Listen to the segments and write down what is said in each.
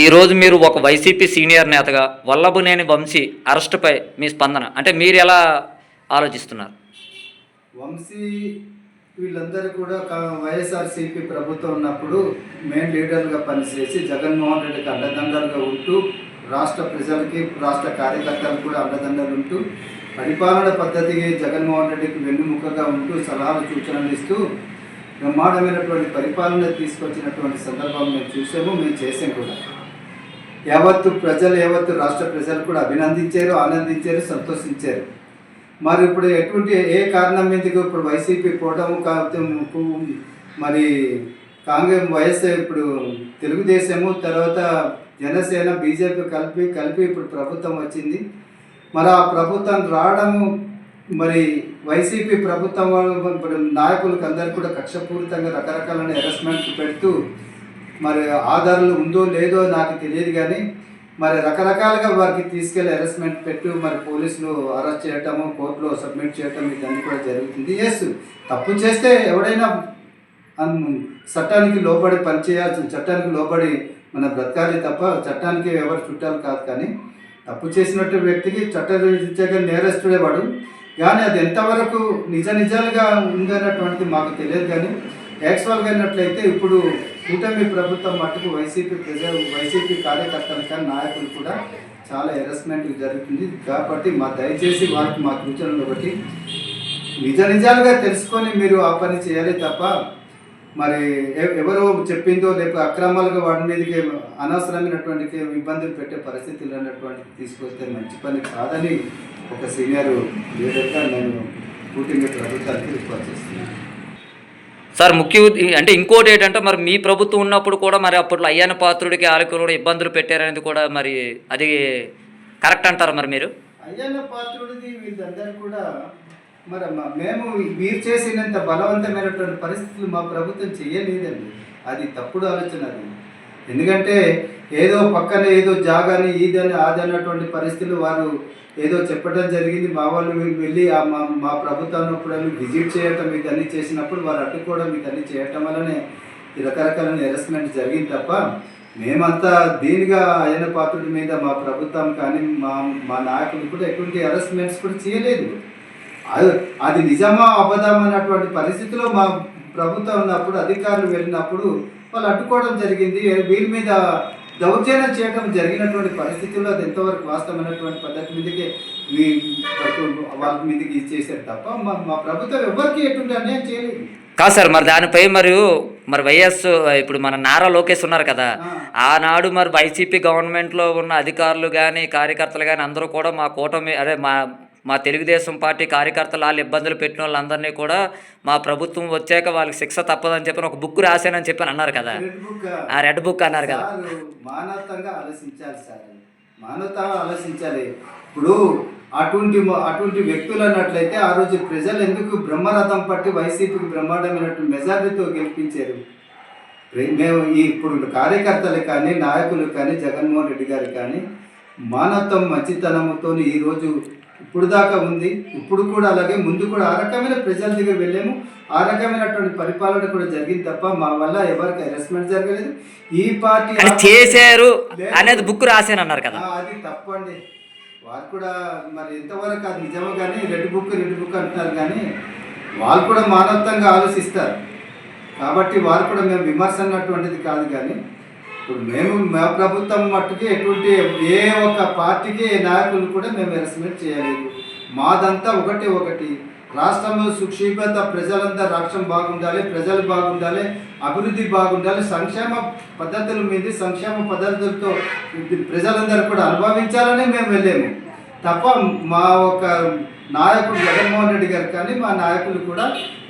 ఈరోజు మీరు ఒక వైసీపీ సీనియర్ నేతగా వల్లభనేని వంశీ అరెస్టుపై మీ స్పందన అంటే మీరు ఎలా ఆలోచిస్తున్నారు? వంశీ వీళ్ళందరూ కూడా వైఎస్ఆర్సీపీ ప్రభుత్వం ఉన్నప్పుడు మెయిన్ లీడర్గా పనిచేసి జగన్మోహన్ రెడ్డికి అండదండలుగా ఉంటూ రాష్ట్ర ప్రజలకి రాష్ట్ర కార్యకర్తలకు కూడా అండదండలు ఉంటూ పరిపాలన పద్ధతికి జగన్మోహన్ రెడ్డికి వెన్నుముకగా ఉంటూ సలహాలు సూచనలు ఇస్తూ బ్రహ్మాండమైనటువంటి పరిపాలన తీసుకొచ్చినటువంటి సందర్భం మేము చూసాము, మేము చేసాం కూడా. యావత్తు రాష్ట్ర ప్రజలు కూడా అభినందించారు, ఆనందించారు, సంతోషించారు. మరి ఇప్పుడు ఎటువంటి ఏ కారణం మీదకి ఇప్పుడు వైసీపీ పోవడం కాకపోతే మరి కాంగ్రెస్ వైఎస్ ఇప్పుడు తెలుగుదేశము తర్వాత జనసేన బీజేపీ కలిపి ఇప్పుడు ప్రభుత్వం వచ్చింది. మరి ఆ ప్రభుత్వం రావడము మరి వైసీపీ ప్రభుత్వం ఇప్పుడు నాయకులకు అందరికీ కూడా కక్షపూరితంగా రకరకాలైన అరెస్ట్మెంట్ పెడుతూ మరి ఆధారాలు ఉందో లేదో నాకు తెలియదు, కానీ మరి రకరకాలుగా వారికి తీసుకెళ్లి అరెస్ట్మెంట్ పెట్టు మరి పోలీసులు అరెస్ట్ చేయటము, కోర్టులో సబ్మిట్ చేయటం ఇదన్నీ కూడా జరుగుతుంది. ఎస్, తప్పు చేస్తే ఎవడైనా చట్టానికి లోబడి పనిచేయాల్సి, చట్టానికి లోబడి మన బ్రతకాలి తప్ప చట్టానికి ఎవరు చుట్టాలు కాదు. కానీ తప్పు చేసినట్టు వ్యక్తికి చట్టరీత్యాగా నేరస్తుడే వాడు. కానీ అది ఎంతవరకు నిజాలుగా ఉందన్నటువంటిది మాకు తెలియదు. కానీ యాక్చువల్గా అయినట్లయితే ఇప్పుడు కూటమి ప్రభుత్వం మట్టుకు వైసీపీ కార్యకర్తలు కానీ నాయకులు కూడా చాలా హెరాస్మెంట్ జరుగుతుంది. కాబట్టి దయచేసి వారికి మా సూచనలు ఒకటి, నిజాలుగా తెలుసుకొని మీరు ఆ పని చేయాలి తప్ప మరి ఎవరో చెప్పిందో లేకపోతే అక్రమాలుగా వాడి మీదకి అనవసరమైనటువంటి ఇబ్బందులు పెట్టే పరిస్థితులు అన్నటువంటిది తీసుకొస్తే మంచి పని కాదని ఒక సీనియర్ లీడర్గా నేను కూటమి ప్రభుత్వానికి రిక్వెస్ట్ చేస్తున్నాను. సార్ అంటే ఇంకోటి ఏంటంటే మరి మీ ప్రభుత్వం ఉన్నప్పుడు కూడా మరి అప్పట్లో అయ్యన్న పాత్రుడికి ఆలకులు కూడా ఇబ్బందులు పెట్టారనేది కూడా మరి అది కరెక్ట్ అంటారు మరి మీరు? అయ్యన్న పాత్రుడిది వీళ్ళందరూ కూడా మరి మేము మీరు చేసినంత బలవంతమైనటువంటి పరిస్థితులు మా ప్రభుత్వం చేయలేదండి. అది తప్పుడు ఆలోచన. అది ఎందుకంటే ఏదో పక్కన ఏదో జాగాని ఈదని ఆదన్నటువంటి పరిస్థితులు వారు ఏదో చెప్పడం జరిగింది. మా వాళ్ళు వెళ్ళి మా ప్రభుత్వం అప్పుడు విజిట్ చేయటం ఇదన్నీ చేసినప్పుడు వారు అడ్డుకోవడం ఇదన్నీ చేయటం వల్లనే ఈ రకరకాలైన హెరాస్మెంట్ జరిగింది తప్ప మేమంతా దీనిగా అయ్యన్న పాత్రుడి మీద మా ప్రభుత్వం కానీ మా నాయకులు కూడా ఎటువంటి హెరాస్మెంట్స్ కూడా చేయలేదు. అది నిజమా అబద్ధం అన్నటువంటి పరిస్థితిలో మా ప్రభుత్వం ఉన్నప్పుడు అధికారులు వెళ్ళినప్పుడు వాళ్ళు అడ్డుకోవడం జరిగింది. వీరి మీద దౌర్జన్యం చేయడం జరిగినటువంటి పరిస్థితుల్లో అది ఎంతవరకు వాస్తవమైనటువంటి పద్ధతి మీదకి వాళ్ళ మీదకి ఇచ్చేసారు తప్ప మా ప్రభుత్వం ఎవరికి ఎటువంటి అన్యాయం చేయలేదు. కాదు సార్, మరి దానిపై మరి వైఎస్ ఇప్పుడు మన నారా లోకేష్ ఉన్నారు కదా, ఆనాడు మరి వైసీపీ గవర్నమెంట్లో ఉన్న అధికారులు కానీ కార్యకర్తలు కానీ అందరూ కూడా మా కూటమి మా తెలుగుదేశం పార్టీ కార్యకర్తలు వాళ్ళు ఇబ్బందులు పెట్టిన వాళ్ళందరినీ కూడా మా ప్రభుత్వం వచ్చాక వాళ్ళకి శిక్ష తప్పదని చెప్పి ఒక బుక్ రాశానని చెప్పి అన్నారు కదా, ఆ రెడ్ బుక్ అన్నారు కదా. మానవతంగా ఆలోచించాలి సార్, మానవతంగా ఆలోచించాలి. ఇప్పుడు అటువంటి వ్యక్తులు అన్నట్లయితే ఆ రోజు ప్రజలు ఎందుకు బ్రహ్మరథం పట్టి వైసీపీకి బ్రహ్మాండమైనటువంటి మెజారిటీతో గెలిపించారు? మేము ఇప్పుడు కార్యకర్తలు కానీ నాయకులు కానీ జగన్మోహన్ రెడ్డి గారు కానీ మానవత్వం మంచితనంతో ఈరోజు ఇప్పుడు దాకా ఉంది. ఇప్పుడు కూడా అలాగే ముందు కూడా ఆ రకమైన ప్రజల దగ్గర వెళ్ళాము, ఆ రకమైనటువంటి పరిపాలన కూడా జరిగింది తప్ప మా వల్ల ఎవరికి హెరాస్మెంట్ జరగలేదు. ఈ పార్టీ చేశారు అనేది బుక్ రాశాను అన్నారు కదా, అది తప్పండి. వారు కూడా మరి ఎంతవరకు అది నిజమో కానీ రెడ్ బుక్ అంటున్నారు, కానీ వాళ్ళు కూడా మానవత్వంగా ఆలోచిస్తారు. కాబట్టి వారు కూడా మేము విమర్శ అన్నటువంటిది కాదు. కానీ ఇప్పుడు మా ప్రభుత్వం మట్టుకి ఎటువంటి ఏ ఒక్క పార్టీకి నాయకులు కూడా మేము హెరాస్మెంట్ చేయలేదు. మాదంతా ఒకటి రాష్ట్రంలో సుక్షేమత, ప్రజలంతా రాష్ట్రం బాగుండాలి, ప్రజలు బాగుండాలి, అభివృద్ధి బాగుండాలి, సంక్షేమ పద్ధతుల మీద సంక్షేమ పద్ధతులతో ప్రజలందరూ కూడా అనుభవించాలని మేము వెళ్ళాము తప్ప మా ఒక నాయకుడు జగన్మోహన్ రెడ్డి గారు కానీ మా నాయకులు కూడా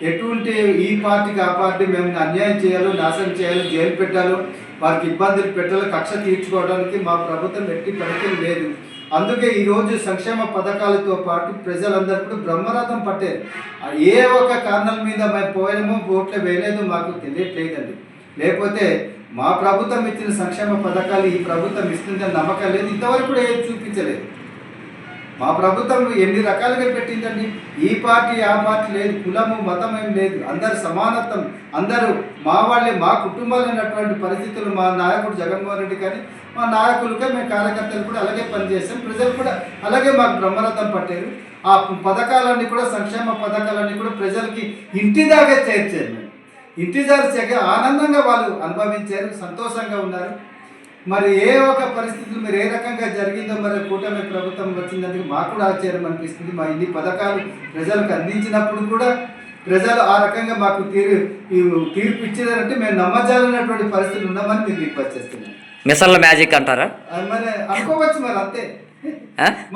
ఎటువంటి ఈ పార్టీకి ఆ పార్టీ మేము అన్యాయం చేయాలో, నాశనం చేయాలో, జైలు పెట్టాలో, వారికి ఇబ్బందులు పెట్టాలో, కక్ష తీర్చుకోవడానికి మా ప్రభుత్వం ఎట్టి పరిస్థితి లేదు. అందుకే ఈరోజు సంక్షేమ పథకాలతో పాటు ప్రజలందరూ కూడా బ్రహ్మరథం పట్టారు. ఏ ఒక్క కారణాల మీద మేము పోయామో ఓట్లు వేయలేదు మాకు తెలియట్లేదండి. లేకపోతే మా ప్రభుత్వం ఇచ్చిన సంక్షేమ పథకాలు ఈ ప్రభుత్వం ఇస్తుందని నమ్మకం లేదు, ఇంతవరకు కూడా ఏది చూపించలేదు. మా ప్రభుత్వం ఎన్ని రకాలుగా పెట్టిందండి. ఈ పార్టీ ఆ పార్టీ లేదు, కులము మతం ఏం లేదు, అందరు సమానత్వం, అందరూ మా వాళ్ళే, మా కుటుంబాలు అన్నటువంటి పరిస్థితులు. మా నాయకుడు జగన్మోహన్ రెడ్డి కానీ మా నాయకులుగా మేము కార్యకర్తలు కూడా అలాగే పనిచేసాం. ప్రజలు కూడా అలాగే మాకు బ్రహ్మరథం పట్టారు. ఆ పథకాలన్నీ కూడా, సంక్షేమ పథకాలన్నీ కూడా ప్రజలకి ఇంటి దాకా చేర్చారు. మేము ఇంటి దాకా ఆనందంగా వాళ్ళు అనుభవించారు, సంతోషంగా ఉన్నారు. మరి ఏ ఒక పరిస్థితులు మీరు ఏ రకంగా జరిగిందో మరి కూటమి ప్రభుత్వం వచ్చిందందుకు మాకు కూడా ఆశ్చర్యం అనిపిస్తుంది. మా ఇన్ని పథకాలు ప్రజలకు అందించినప్పుడు కూడా ప్రజలు ఆ రకంగా మాకు తీర్పు ఇచ్చేదంటే మేము నమ్మజాలన్నటువంటి పరిస్థితులు ఉన్నామని మీరు రిక్వెస్ట్ చేస్తున్నాం. మిషన్ల మ్యాజిక్ అంటారా? మరి అనుకోవచ్చు, మరి అంతే.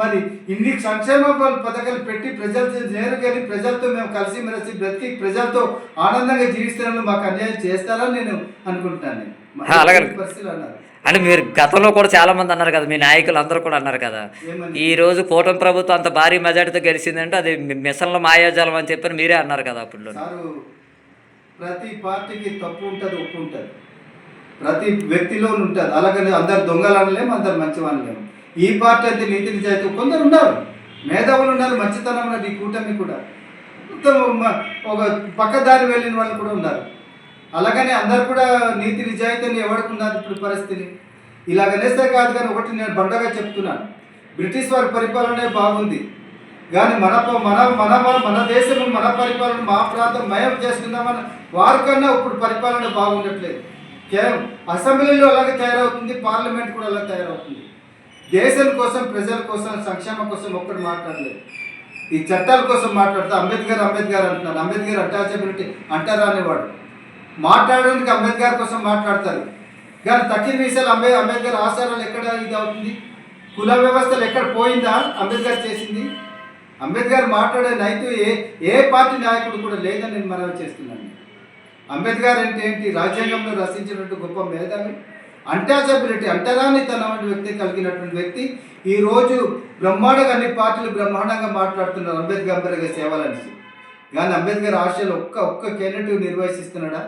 మరి ఇన్ని సంక్షేమ పథకాలు పెట్టి ప్రజలతో నేరుగాని ప్రజలతో మేము కలిసి మెలిసి బ్రతికి ప్రజలతో ఆనందంగా జీవిస్తున్న మాకు అన్యాయం చేస్తారని నేను అనుకుంటున్నాను. అలాగే పరిస్థితులు అన్నారు అంటే మీరు గతంలో కూడా చాలా మంది అన్నారు కదా, మీ నాయకులు అందరూ కూడా అన్నారు కదా, ఈ రోజు కూటమి ప్రభుత్వం అంత భారీ మెజార్టీతో గెలిచిందంటే అది మిషన్ల మాయాజాలం అని చెప్పని మీరే అన్నారు కదా అప్పుడు. ప్రతి పార్టీకి తప్పు ఉంటుంది, ఒప్పు ఉంటుంది, ప్రతి వ్యక్తిలో ఉంటుంది. అలాగని అందరు దొంగలు అనలేము, అందరు మంచి అనలేము. ఈ పార్టీ అయితే నీతి నిజాయితీ కొందరు ఉన్నారు, మేధావులు ఉన్నారు, మంచితనం ఉన్నది. ఈ కూటమి కూడా ఒక పక్కదారి వెళ్ళిన వాళ్ళు కూడా ఉన్నారు. అలాగనే అందరు కూడా నీతి నిజాయితీని ఎవడుకున్నారు ఇప్పుడు పరిస్థితిని. ఇలాగనేస్తే కాదు, కానీ ఒకటి నేను బండగా చెప్తున్నాను, బ్రిటిష్ వారి పరిపాలనే బాగుంది కానీ మన మన మన మన దేశం మన పరిపాలన మా ప్రాంతం మయం చేసుకుందామని వారికన్నా ఇప్పుడు పరిపాలన బాగుండట్లేదు. కేవలం అసెంబ్లీలో అలాగే తయారవుతుంది, పార్లమెంట్ కూడా అలా తయారవుతుంది. దేశం కోసం, ప్రజల కోసం, సంక్షేమం కోసం ఒక్కటి మాట్లాడలేదు. ఈ చట్టాల కోసం మాట్లాడుతూ అంబేద్కర్ అంటున్నారు. అంబేద్కర్ అటాచబిలిటీ అంటారా అనేవాడు. మాట్లాడడానికి అంబేద్కర్ కోసం మాట్లాడతారు కానీ తక్కిన విషయాలు అంబేద్కర్ ఆచారాలు ఎక్కడ ఇది అవుతుంది, కుల వ్యవస్థలు ఎక్కడ పోయిందా అంబేద్కర్ చేసింది. అంబేద్కర్ మాట్లాడే నైతు ఏ పార్టీ నాయకుడు కూడా లేదని నేను మనవి చేస్తున్నాను. అంబేద్కర్ అంటే ఏంటి, రాజ్యాంగంలో రచించినట్టు గొప్ప మేధావి, అంటాచబిలిటీ అంటరానితనం వ్యక్తి కలిగినటువంటి వ్యక్తి. ఈరోజు బ్రహ్మాండంగా అన్ని పార్టీలు బ్రహ్మాండంగా మాట్లాడుతున్నారు అంబేద్కర్ సేవలనేసి. కానీ అంబేద్కర్ ఆశలు ఒక్క క్యాండిడేట్ నిర్వహిస్తున్నాడా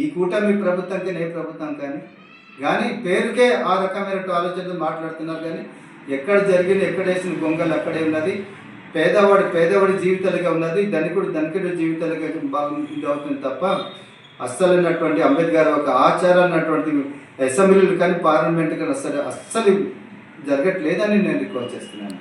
ఈ కూటమి ప్రభుత్వంకి, ఏ ప్రభుత్వం కానీ పేరుకే ఆ రకమైన ఆలోచనలు మాట్లాడుతున్నారు. కానీ ఎక్కడ జరిగిన, ఎక్కడ వేసిన గొంగలు అక్కడే ఉన్నది. పేదవాడి జీవితాలుగా ఉన్నది, ధనికుడి జీవితాలుగా బాగుంది అవుతుంది తప్ప అస్సలైనటువంటి అంబేద్కర్ ఒక ఆచారం అన్నటువంటి అసెంబ్లీలు కానీ పార్లమెంట్ కానీ అస్సలు జరగట్లేదని నేను రిక్వెస్ట్ చేస్తున్నాను.